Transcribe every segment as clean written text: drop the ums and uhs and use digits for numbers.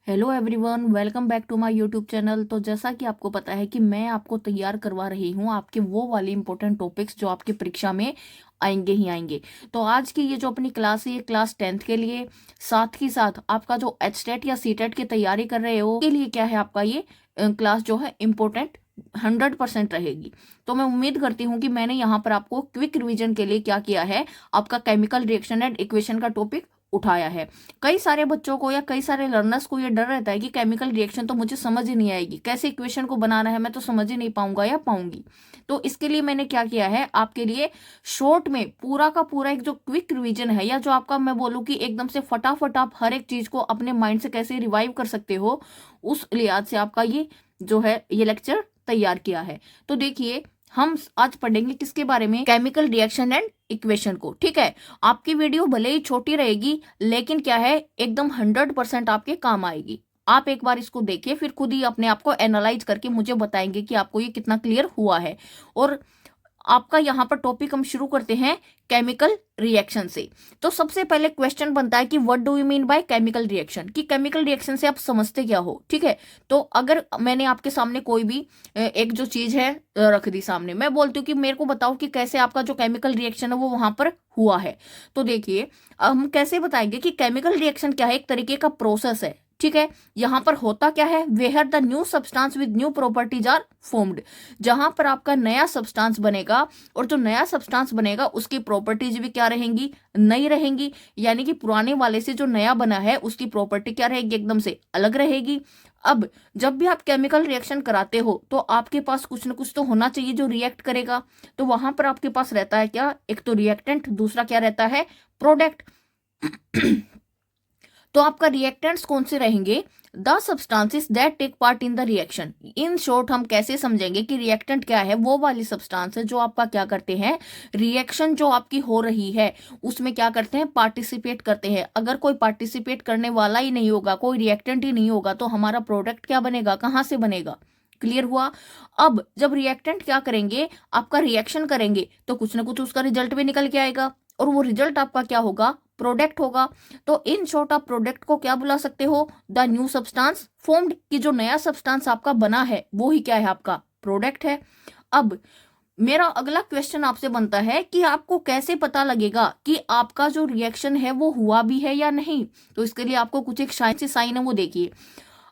Hello everyone, welcome back to my YouTube channel. तो जैसा कि आपको पता है कि मैं आपको तैयार करवा रही हूँ आपके वो वाले इंपॉर्टेंट टॉपिक्स जो आपकी परीक्षा में आएंगे ही आएंगे। तो आज की ये जो अपनी क्लास है ये क्लास 10th के लिए, साथ ही साथ आपका जो एचटेट या सीटेट की तैयारी कर रहे हो के लिए क्या है, आपका ये क्लास जो है इम्पोर्टेंट 100% रहेगी। तो मैं उम्मीद करती हूँ कि मैंने यहाँ पर आपको क्विक रिवीजन के लिए क्या किया है, आपका केमिकल रिएक्शन एंड इक्वेशन का टॉपिक उठाया है। कई सारे बच्चों को या कई सारे लर्नर्स को ये डर रहता है कि केमिकल रिएक्शन तो मुझे समझ ही नहीं आएगी, कैसे इक्वेशन को बनाना है मैं तो समझ ही नहीं पाऊंगा या पाऊंगी। तो इसके लिए मैंने क्या किया है, आपके लिए शॉर्ट में पूरा का पूरा एक जो क्विक रिवीजन है, या जो आपका मैं बोलूँ कि एकदम से फटाफट आप हर एक चीज को अपने माइंड से कैसे रिवाइव कर सकते हो, उस लिहाज से आपका ये जो है ये लेक्चर तैयार किया है। तो देखिए, हम आज पढ़ेंगे किसके बारे में, केमिकल रिएक्शन एंड इक्वेशन को। ठीक है, आपकी वीडियो भले ही छोटी रहेगी लेकिन क्या है, एकदम 100% आपके काम आएगी। आप एक बार इसको देखिए, फिर खुद ही अपने आप को एनालाइज करके मुझे बताएंगे कि आपको ये कितना क्लियर हुआ है। और आपका यहाँ पर टॉपिक हम शुरू करते हैं केमिकल रिएक्शन से। तो सबसे पहले क्वेश्चन बनता है कि what do you mean by chemical reaction, कि केमिकल रिएक्शन से आप समझते क्या हो। ठीक है, तो अगर मैंने आपके सामने कोई भी एक जो चीज है रख दी सामने, मैं बोलती हूँ कि मेरे को बताओ कि कैसे आपका जो केमिकल रिएक्शन है वो वहां पर हुआ है। तो देखिए, हम कैसे बताएंगे कि केमिकल रिएक्शन क्या है, एक तरीके का प्रोसेस है। ठीक है, यहां पर होता क्या है, where the new substance with new properties are formed, जहां पर आपका नया सब्सटेंस बनेगा और जो नया सब्सटेंस बनेगा उसकी प्रॉपर्टीज भी क्या रहेंगी, नई रहेंगी। यानी कि पुराने वाले से जो नया बना है उसकी प्रॉपर्टी क्या रहेगी, एकदम से अलग रहेगी। अब जब भी आप केमिकल रिएक्शन कराते हो तो आपके पास कुछ ना कुछ तो होना चाहिए जो रिएक्ट करेगा। तो वहां पर आपके पास रहता है क्या, एक तो रिएक्टेंट, दूसरा क्या रहता है, प्रोडक्ट। तो आपका रिएक्टेंट्स कौन से रहेंगे, the substances that take part in the reaction. In short हम कैसे समझेंगे कि रिएक्टेंट क्या है, वो वाली सब्सटेंस है जो आपका क्या करते हैं, रिएक्शन जो आपकी हो रही है उसमें क्या करते हैं, पार्टिसिपेट करते हैं। अगर कोई पार्टिसिपेट करने वाला ही नहीं होगा, कोई रिएक्टेंट ही नहीं होगा, तो हमारा प्रोडक्ट क्या बनेगा, कहाँ से बनेगा। क्लियर हुआ। अब जब रिएक्टेंट क्या करेंगे, आपका रिएक्शन करेंगे, तो कुछ ना कुछ उसका रिजल्ट भी निकल के आएगा और वो रिजल्ट आपका क्या होगा, प्रोडक्ट होगा। तो इन शॉर्ट आप प्रोडक्ट को क्या बुला सकते हो, द न्यू सब्सटेंस फॉर्म्ड, कि जो नया सब्सटेंस आपका बना है वो ही क्या है, आपका प्रोडक्ट है। अब मेरा अगला क्वेश्चन आपसे बनता है कि आपको कैसे पता लगेगा कि आपका जो रिएक्शन है वो हुआ भी है या नहीं। तो इसके लिए आपको कुछ एक साइन है वो देखिए।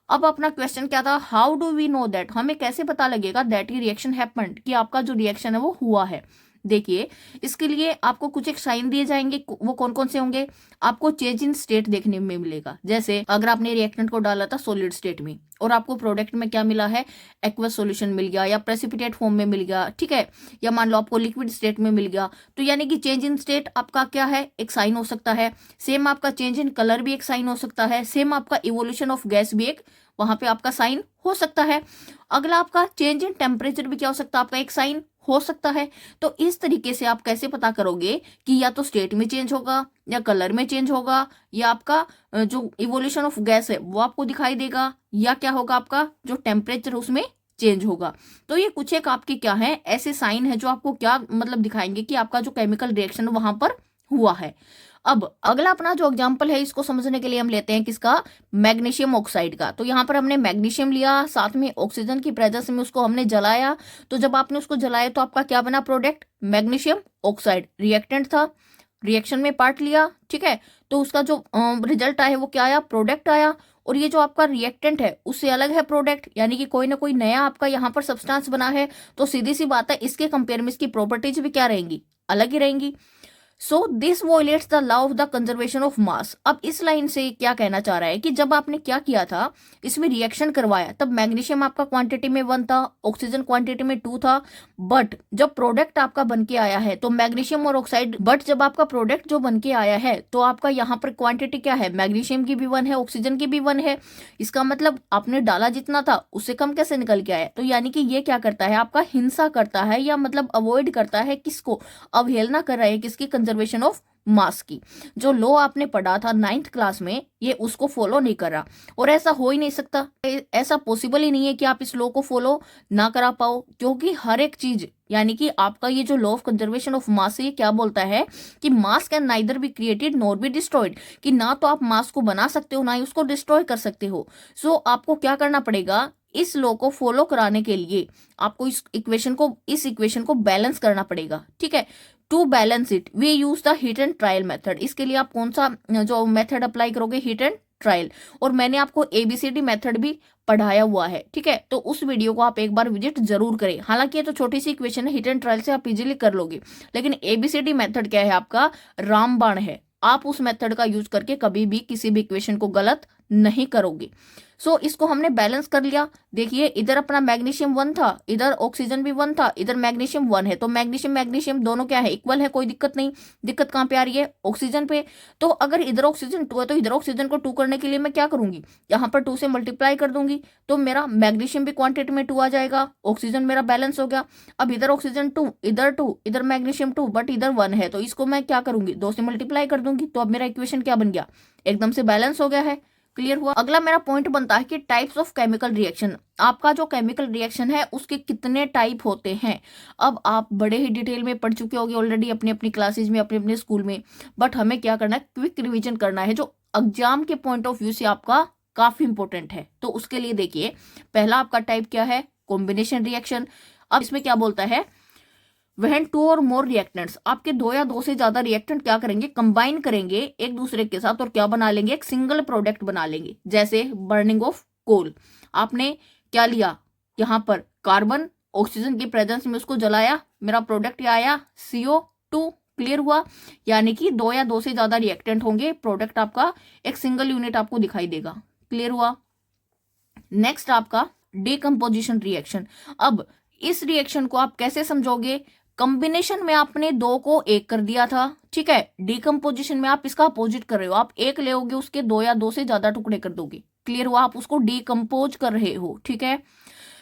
अब अपना क्वेश्चन क्या था, how do we know that, हमें कैसे पता लगेगा दैट ही रिएक्शन हैपेंड, कि आपका जो रिएक्शन है वो हुआ है। देखिए, इसके लिए आपको कुछ एक साइन दिए जाएंगे, वो कौन कौन से होंगे, आपको चेंज इन स्टेट देखने में मिलेगा। जैसे अगर आपने रिएक्टेंट को डाला था सॉलिड स्टेट में और आपको प्रोडक्ट में क्या मिला है, एक्वस सॉल्यूशन मिल गया या प्रेसिपिटेट फॉर्म में मिल गया। ठीक है, या मान लो आपको लिक्विड स्टेट में मिल गया, तो यानी कि चेंज इन स्टेट आपका क्या है, एक साइन हो सकता है। सेम आपका चेंज इन कलर भी एक साइन हो सकता है। सेम आपका इवोल्यूशन ऑफ गैस भी एक वहां पे आपका साइन हो सकता है। अगला आपका चेंज इन टेम्परेचर भी क्या हो सकता है, आपका एक साइन हो सकता है। तो इस तरीके से आप कैसे पता करोगे कि या तो स्टेट में चेंज होगा या कलर में चेंज होगा, या आपका जो इवोल्यूशन ऑफ गैस है वो आपको दिखाई देगा, या क्या होगा, आपका जो टेम्परेचर उसमें चेंज होगा। तो ये कुछ एक आपके क्या है, ऐसे साइन है जो आपको क्या मतलब दिखाएंगे कि आपका जो केमिकल रिएक्शन वहां पर हुआ है। अब अगला अपना जो एग्जांपल है इसको समझने के लिए हम लेते हैं किसका, मैग्नीशियम ऑक्साइड का। तो यहाँ पर हमने मैग्नीशियम लिया, साथ में ऑक्सीजन की प्रेजेंस में उसको हमने जलाया। तो जब आपने उसको जलाया तो आपका क्या बना, प्रोडक्ट मैग्नीशियम ऑक्साइड। रिएक्टेंट था, रिएक्शन में पार्ट लिया। ठीक है, तो उसका जो रिजल्ट आया वो क्या आया, प्रोडक्ट आया। और ये जो आपका रिएक्टेंट है उससे अलग है प्रोडक्ट, यानी कि कोई ना कोई नया आपका यहाँ पर सब्सटेंस बना है। तो सीधी सी बात है, इसके कंपेयर में इसकी प्रॉपर्टीज भी क्या रहेंगी, अलग ही रहेंगी। So this violates the law of the conservation of mass. अब इस लाइन से क्या कहना चाह रहा है कि जब आपने क्या किया था, इसमें रिएक्शन करवाया, तब मैग्नीशियम आपका क्वांटिटी में 1 था, ऑक्सीजन क्वांटिटी में 2 था। बट जब प्रोडक्ट आपका बन के आया है तो मैग्नीशियम और ऑक्साइड, बट जब आपका प्रोडक्ट जो बन के आया है तो आपका यहाँ पर क्वांटिटी क्या है, मैग्नीशियम की भी 1 है, ऑक्सीजन की भी 1 है। इसका मतलब आपने डाला जितना था उससे कम कैसे निकल के आया। तो यानी कि ये क्या करता है, आपका हिंसा करता है, या मतलब अवॉइड करता है, किसको, अवहेलना कर रहा है किसकी, कंजर्वेशन ऑफ मास की। जो लॉ आपने पढ़ा था 9th क्लास में, ये उसको फॉलो नहीं कर रहा, और ऐसा हो ही नहीं सकता, ऐसा पॉसिबल ही नहीं है कि आप इस लॉ को फॉलो ना करा पाओ, क्योंकि हर एक चीज यानी कि आपका ये जो law of conservation of mass है, ये क्या बोलता है कि मास can neither be created nor be destroyed, कि ना तो आप मास को बना सकते हो ना ही उसको डिस्ट्रॉय कर सकते हो। सो आपको क्या करना पड़ेगा, इस लॉ को फॉलो कराने के लिए आपको इस इक्वेशन को बैलेंस करना पड़ेगा, ठीक है। To balance it we use the hit and trial method. इसके लिए आप कौन सा जो मेथड अप्लाई करोगे, हिट एंड ट्रायल। और मैंने आपको ABCD मेथड भी पढ़ाया हुआ है, ठीक है, तो उस वीडियो को आप एक बार विजिट जरूर करें। हालांकि ये तो छोटी सी इक्वेशन है, हिट एंड ट्रायल से आप इजीली कर लोगे, लेकिन ABCD मेथड क्या है, आपका रामबाण है। आप उस मेथड का यूज करके कभी भी किसी भी इक्वेशन को गलत नहीं करोगे। सो इसको हमने बैलेंस कर लिया। देखिए इधर अपना मैग्नीशियम 1 था, इधर ऑक्सीजन भी 1 था, इधर मैग्नीशियम 1 है, तो मैग्नीशियम दोनों क्या है, इक्वल है, कोई दिक्कत नहीं। दिक्कत कहाँ पे आ रही है, ऑक्सीजन पे। तो अगर इधर ऑक्सीजन 2 है तो इधर ऑक्सीजन को 2 करने के लिए मैं क्या करूंगी, यहाँ पर 2 से मल्टीप्लाई कर दूंगी, तो मेरा मैग्नीशियम भी क्वांटिटी में 2 आ जाएगा, ऑक्सीजन मेरा बैलेंस हो गया। अब इधर ऑक्सीजन 2, इधर 2, इधर मैग्नीशियम 2, बट इधर 1 है, तो इसको मैं क्या करूंगी, 2 से मल्टीप्लाई कर दूंगी, तो अब मेरा इक्वेशन क्या बन गया, एकदम से बैलेंस हो गया है। क्लियर हुआ। अगला मेरा पॉइंट बनता है कि टाइप्स ऑफ केमिकल रिएक्शन। आपका जो केमिकल रिएक्शन है उसके कितने टाइप होते हैं। अब आप बड़े ही डिटेल में पढ़ चुके होंगे ऑलरेडी अपनी अपनी क्लासेज में, अपने अपने स्कूल में, बट हमें क्या करना है, क्विक रिवीजन करना है, जो एग्जाम के पॉइंट ऑफ व्यू से आपका काफी इंपॉर्टेंट है। तो उसके लिए देखिए, पहला आपका टाइप क्या है, कॉम्बिनेशन रिएक्शन। अब इसमें क्या बोलता है, वह 2 और मोर रिएक्टेंट्स, आपके 2 या 2 से ज्यादा रिएक्टेंट क्या करेंगे, कंबाइन करेंगे एक दूसरे के साथ, और क्या बना लेंगे, एक सिंगल प्रोडक्ट बना लेंगे। जैसे बर्निंग ऑफ कोल, आपने क्या लिया, यहाँ पर कार्बन ऑक्सीजन की प्रेजेंस में उसको जलाया, मेरा प्रोडक्ट क्या आया, CO2। क्लियर हुआ। यानी कि 2 या 2 से ज्यादा रिएक्टेंट होंगे, प्रोडक्ट आपका एक सिंगल यूनिट आपको दिखाई देगा। क्लियर हुआ। नेक्स्ट आपका डिकम्पोजिशन रिएक्शन। अब इस रिएक्शन को आप कैसे समझोगे, कॉम्बिनेशन में आपने 2 को 1 कर दिया था, ठीक है, डिकम्पोजिशन में आप इसका अपोजिट कर रहे हो, आप 1 ले उसके 2 या 2 से ज्यादा टुकड़े कर दोगे। क्लियर हुआ, आप उसको डिकम्पोज कर रहे हो, ठीक है।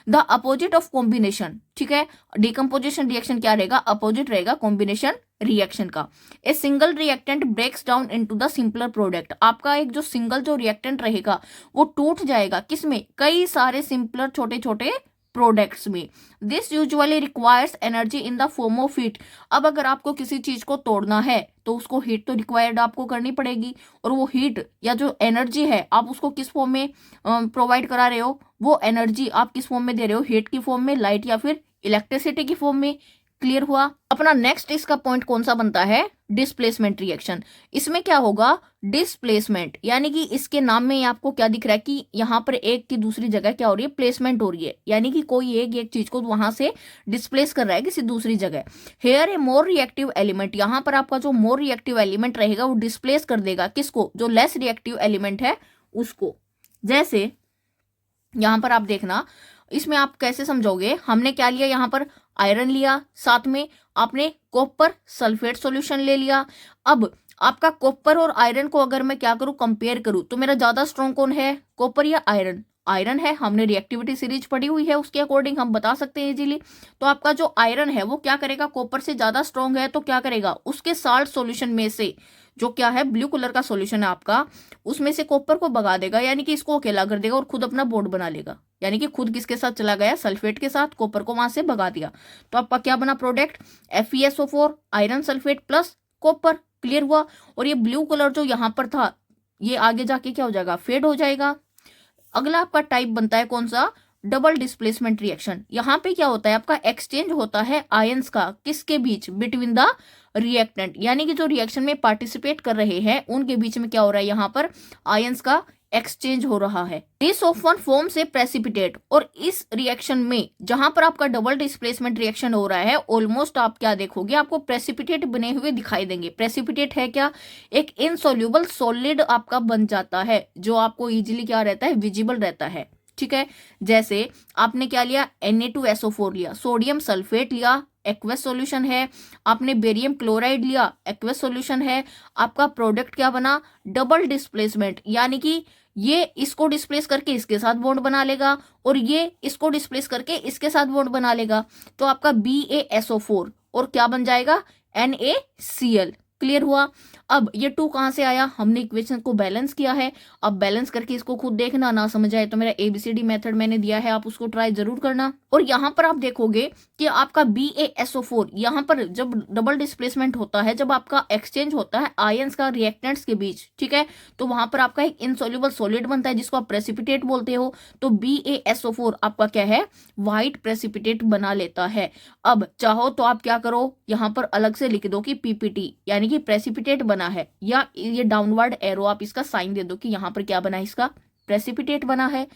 द अपोजिट ऑफ कॉम्बिनेशन, ठीक है, डिकम्पोजिशन रिएक्शन क्या रहेगा, अपोजिट रहेगा कॉम्बिनेशन रिएक्शन का। A single reactant breaks down into the simpler product, आपका एक जो सिंगल जो रिएक्टेंट रहेगा वो टूट जाएगा, किसमें, कई सारे सिंपलर छोटे छोटे प्रोडक्ट्स में। This usually requires energy in the form of heat. अब अगर आपको किसी चीज को तोड़ना है तो उसको हीट तो रिक्वायर्ड आपको करनी पड़ेगी, और वो हीट या जो एनर्जी है आप उसको किस फॉर्म में प्रोवाइड करा रहे हो, वो एनर्जी आप किस फॉर्म में दे रहे हो, हीट की फॉर्म में, लाइट या फिर इलेक्ट्रिसिटी की फॉर्म में। क्लियर हुआ। अपना नेक्स्ट इसका पॉइंट कौन सा बनता है, डिस्प्लेसमेंट रिएक्शन। इसमें क्या होगा, डिस्प्लेसमेंट, यानी कि इसके नाम में आपको क्या दिख रहा है कि यहाँ पर एक की दूसरी जगह क्या हो रही है, प्लेसमेंट हो रही है, यानी कि कोई एक चीज को वहां से डिस्प्लेस कर रहा है किसी दूसरी जगह। हेयर ए मोर रिएक्टिव एलिमेंट, यहाँ पर आपका जो मोर रिएक्टिव एलिमेंट रहेगा वो डिस्प्लेस कर देगा किसको, जो लेस रिएक्टिव एलिमेंट है उसको। जैसे यहां पर आप देखना, इसमें आप कैसे समझोगे, हमने क्या लिया, यहाँ पर आयरन लिया, साथ में आपने कॉपर सल्फेट सॉल्यूशन ले लिया। अब आपका कॉपर और आयरन को अगर मैं क्या करूं, कंपेयर करूं, तो मेरा ज्यादा स्ट्रॉन्ग कौन है, कॉपर या आयरन, आयरन है। हमने रिएक्टिविटी सीरीज पढ़ी हुई है, उसके अकॉर्डिंग हम बता सकते हैं इजीली। तो आपका जो आयरन है वो क्या करेगा, कॉपर से ज्यादा स्ट्रॉन्ग है तो क्या करेगा, उसके साल्ट सॉल्यूशन में से जो क्या है ब्लू कलर का सॉल्यूशन है आपका, उसमें से कॉपर को भगा देगा, यानी कि इसको अकेला कर देगा और खुद अपना बॉन्ड बना लेगा। यानी कि खुद किसके साथ चला गया, सल्फेट के साथ, कॉपर को वहां से भगा दिया। तो आपका क्या बना product, FeSO4 iron sulphate plus copper. Clear हुआ। और ये ब्लू कलर जो यहाँ पर था ये आगे जाके क्या हो जाएगा, फेड हो जाएगा। अगला आपका टाइप बनता है कौन सा, डबल डिस्प्लेसमेंट रिएक्शन। यहाँ पे क्या होता है, आपका एक्सचेंज होता है आयंस का, किसके बीच, बिटवीन द रिएक्टेंट, यानी कि जो रिएक्शन में पार्टिसिपेट कर रहे हैं उनके बीच में क्या हो रहा है, यहाँ पर आयंस का एक्सचेंज हो रहा है। दिस ऑफन फॉर्म से प्रेसिपिटेट, और इस रिएक्शन में जहां पर आपका डबल डिस्प्लेसमेंट रिएक्शन हो रहा है ऑलमोस्ट आप क्या देखोगे, आपको प्रेसिपिटेट बने हुए दिखाई देंगे। प्रेसिपिटेट है क्या, एक इनसोल्यूबल सॉलिड आपका बन जाता है, जो आपको इजीली क्या रहता है, विजिबल रहता है। ठीक है, जैसे आपने क्या लिया, Na2SO4 लिया, सोडियम सल्फेट लिया, एक्वस सॉल्यूशन है, आपने बेरियम क्लोराइड लिया, एक्वस सॉल्यूशन है, आपका प्रोडक्ट क्या बना, डबल डिस्प्लेसमेंट, यानी कि ये इसको डिस्प्लेस करके इसके साथ बॉन्ड बना लेगा और ये इसको डिस्प्लेस करके इसके साथ बॉन्ड बना लेगा, तो आपका BaSO4 और क्या बन जाएगा, NaCl। क्लियर हुआ। अब ये 2 कहाँ से आया, हमने इक्वेशन को बैलेंस किया है। अब बैलेंस करके इसको खुद देखना, ना समझ आए तो मेरा ABCD मेथड मैंने दिया है, आप उसको ट्राई जरूर करना। और यहाँ पर आप देखोगे कि आपका BaSO4 यहाँ पर जब डबल डिस्प्लेसमेंट होता है, जब आपका एक्सचेंज होता है आयंस का रिएक्टेंट्स के बीच, ठीक है, तो वहां पर आपका एक इनसॉल्युबल सॉलिड बनता है जिसको आप प्रेसिपिटेट बोलते हो। तो BaSO4 आपका क्या है, व्हाइट प्रेसिपिटेट बना लेता है। अब चाहो तो आप क्या करो, यहाँ पर अलग से लिख दो कि PPT यानी कि प्रेसिपिटेट बना है, या ये डाउनवर्ड एरो आप इसका साइन दे दो कि यहाँ पर क्या बना है, इसका प्रेसिपिटेट बना है।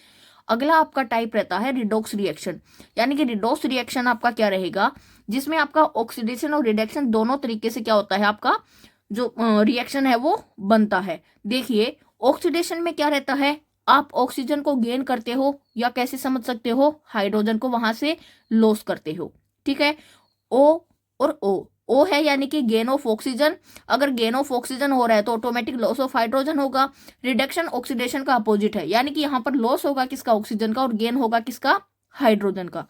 अगला आपका टाइप रहता है रिडॉक्स रिएक्शन, यानी कि रिडॉक्स रिएक्शन आपका क्या रहेगा, जिसमें आपका ऑक्सीडेशन और रिडक्शन दोनों तरीके से क्या होता है, आपका जो रिएक्शन है वो बनता है। देखिए ऑक्सीडेशन में क्या रहता है, आप ऑक्सीजन को गेन करते हो, या कैसे समझ सकते हो, हाइड्रोजन को वहां से लॉस करते हो, ठीक है। O और O है यानी कि गेन ऑफ ऑक्सीजन, अगर गेन ऑफ ऑक्सीजन हो रहा है तो ऑटोमेटिक लॉस ऑफ हाइड्रोजन होगा। रिडक्शन ऑक्सीडेशन का अपोजिट है, यानी कि यहाँ पर लॉस होगा किसका, ऑक्सीजन का, और गेन होगा किसका, हाइड्रोजन का।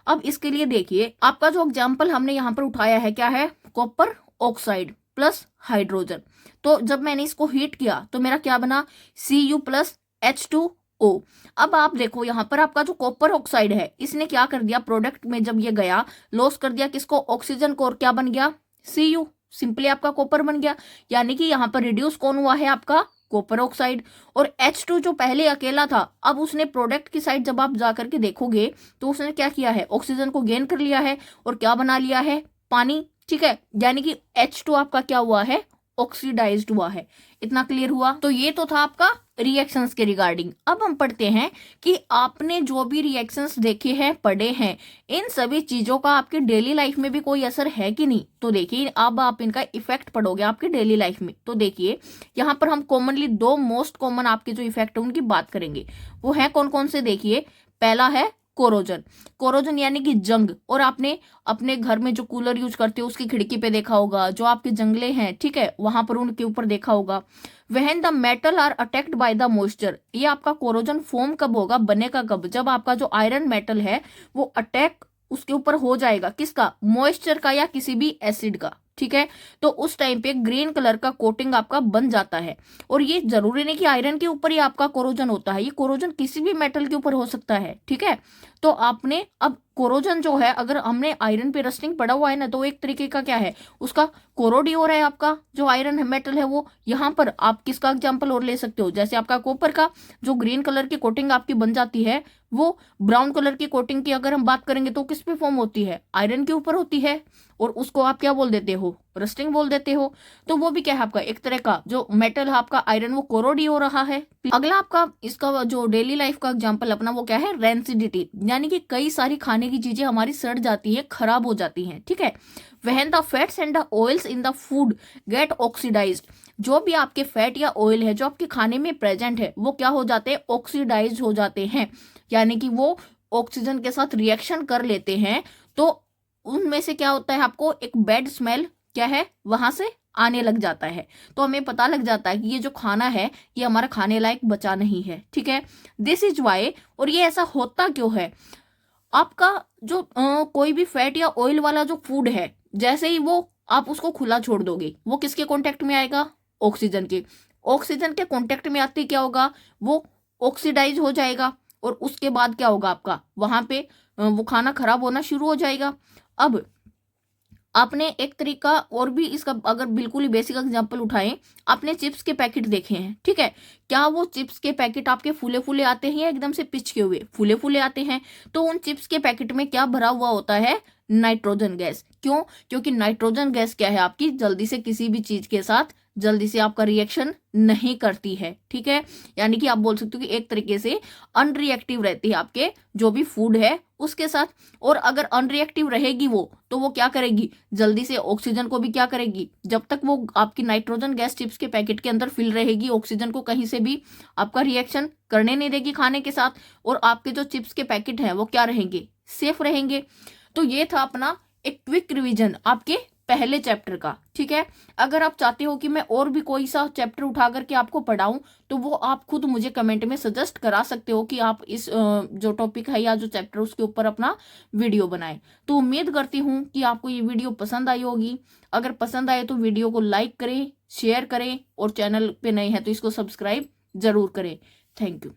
अब इसके लिए देखिए आपका जो एग्जाम्पल हमने यहाँ पर उठाया है क्या है, कॉपर ऑक्साइड प्लस हाइड्रोजन। तो जब मैंने इसको हीट किया तो मेरा क्या बना, Cu प्लस H2O। अब आप देखो यहाँ पर आपका जो कॉपर ऑक्साइड है इसने क्या कर दिया, प्रोडक्ट में जब ये गया लॉस कर दिया किसको, ऑक्सीजन को, और क्या बन गया, Cu, सिंपली आपका कॉपर बन गया। यानी कि यहाँ पर रिड्यूस कौन हुआ है, आपका कॉपर ऑक्साइड। और H2 जो पहले अकेला था, अब उसने प्रोडक्ट की साइड जब आप जाकर के देखोगे तो उसने क्या किया है, ऑक्सीजन को गेन कर लिया है और क्या बना लिया है, पानी, ठीक है। यानी कि H2 आपका क्या हुआ है, ऑक्सीडाइज्ड हुआ है। इतना क्लियर हुआ। तो ये तो था आपका रिएक्शंस के रिगार्डिंग। अब हम पढ़ते हैं कि आपने जो भी रिएक्शंस देखे हैं, पढ़े हैं, इन सभी चीजों का आपके डेली लाइफ में भी कोई असर है कि नहीं। तो देखिए अब आप इनका इफेक्ट पढ़ोगे आपके डेली लाइफ में। तो देखिए यहाँ पर हम कॉमनली 2 मोस्ट कॉमन आपके जो इफेक्ट है उनकी बात करेंगे। वो है कौन कौन से, देखिए पहला है कोरोजन। कोरोजन यानी कि जंग। और आपने अपने घर में जो कूलर यूज करते हो उसकी खिड़की पे देखा होगा, जो आपके जंगले हैं, ठीक है, वहां पर उनके ऊपर देखा होगा। When the metal are attacked by the moisture, ये आपका कोरोजन फॉर्म कब होगा, बनेगा कब, जब आपका जो आयरन मेटल है वो अटैक उसके ऊपर हो जाएगा, किसका, मॉइस्चर का या किसी भी एसिड का, ठीक है। तो उस टाइम पे ग्रीन कलर का कोटिंग आपका बन जाता है। और ये जरूरी नहीं कि आयरन के ऊपर ही आपका कोरोजन होता है, ये कोरोजन किसी भी मेटल के ऊपर हो सकता है, ठीक है। तो आपने अब कोरोजन जो है, अगर हमने आयरन पे रस्टिंग पड़ा हुआ है ना, तो एक तरीके का क्या है, उसका कोरोडी हो रहा है आपका जो आयरन है, मेटल है वो। यहाँ पर आप किसका एग्जाम्पल और ले सकते हो, जैसे आपका कॉपर का जो ग्रीन कलर की कोटिंग आपकी बन जाती है, वो ब्राउन कलर की कोटिंग की अगर हम बात करेंगे तो किस पे फॉर्म होती है, आयरन के ऊपर होती है, और उसको आप क्या बोल देते हो, रस्टिंग बोल देते हो। तो वो भी क्या है आपका एक तरह का जो मेटल है आपका आयरन, वो कोरोडी हो रहा है। अगला आपका इसका जो डेली लाइफ का एग्जांपल अपना वो क्या है, रेंसिडिटी, यानी कि कई सारी खाने की चीजें हमारी सड़ जाती है, खराब हो जाती हैं, ठीक है। When the fats and the oils in the food get oxidised, जो भी आपके फैट या ऑयल है जो आपके खाने में प्रेजेंट है वो क्या हो जाते हैं, ऑक्सीडाइज हो जाते हैं, यानी कि वो ऑक्सीजन के साथ रिएक्शन कर लेते हैं। तो उनमें से क्या होता है, आपको एक बैड स्मेल क्या है वहां से आने लग जाता है। तो हमें पता लग जाता है कि ये जो खाना है ये हमारा खाने लायक बचा नहीं है, ठीक है। दिस इज वाई, और ये ऐसा होता क्यों है, आपका जो कोई भी फैट या ऑयल वाला जो फूड है, जैसे ही वो आप उसको खुला छोड़ दोगे, वो किसके कांटेक्ट में आएगा, ऑक्सीजन के। ऑक्सीजन के कांटेक्ट में आते क्या होगा, वो ऑक्सीडाइज हो जाएगा, और उसके बाद क्या होगा आपका वहां पे वो खाना खराब होना शुरू हो जाएगा। अब आपने एक तरीका और भी इसका अगर बिल्कुल ही बेसिक एग्जांपल उठाएं, आपने चिप्स के पैकेट देखे हैं, ठीक है, क्या वो चिप्स के पैकेट आपके फूले फूले आते हैं या एकदम से पिचके हुए फूले फूले आते हैं। तो उन चिप्स के पैकेट में क्या भरा हुआ होता है, नाइट्रोजन गैस। क्यों, क्योंकि नाइट्रोजन गैस क्या है आपकी जल्दी से किसी भी चीज के साथ जल्दी से आपका रिएक्शन नहीं करती है, ठीक है। यानी कि आप बोल सकते हो कि एक तरीके से अनरिएक्टिव रहती है आपके जो भी फूड है उसके साथ। और अगर अनरिएक्टिव रहेगी वो, तो वो क्या करेगी, जल्दी से ऑक्सीजन को भी क्या करेगी, जब तक वो आपकी नाइट्रोजन गैस चिप्स के पैकेट के अंदर फिल रहेगी, ऑक्सीजन को कहीं से भी आपका रिएक्शन करने नहीं देगी खाने के साथ, और आपके जो चिप्स के पैकेट हैं वो क्या रहेंगे, सेफ रहेंगे। तो ये था अपना एक क्विक रिवीजन आपके पहले चैप्टर का, ठीक है। अगर आप चाहते हो कि मैं और भी कोई सा चैप्टर उठा करके आपको पढ़ाऊं तो वो आप खुद मुझे कमेंट में सजेस्ट करा सकते हो कि आप इस जो टॉपिक है या जो चैप्टर उसके ऊपर अपना वीडियो बनाएं। तो उम्मीद करती हूँ कि आपको ये वीडियो पसंद आई होगी। अगर पसंद आए तो वीडियो को लाइक करें, शेयर करें और चैनल पे नए हैं तो इसको सब्सक्राइब जरूर करें। Thank you.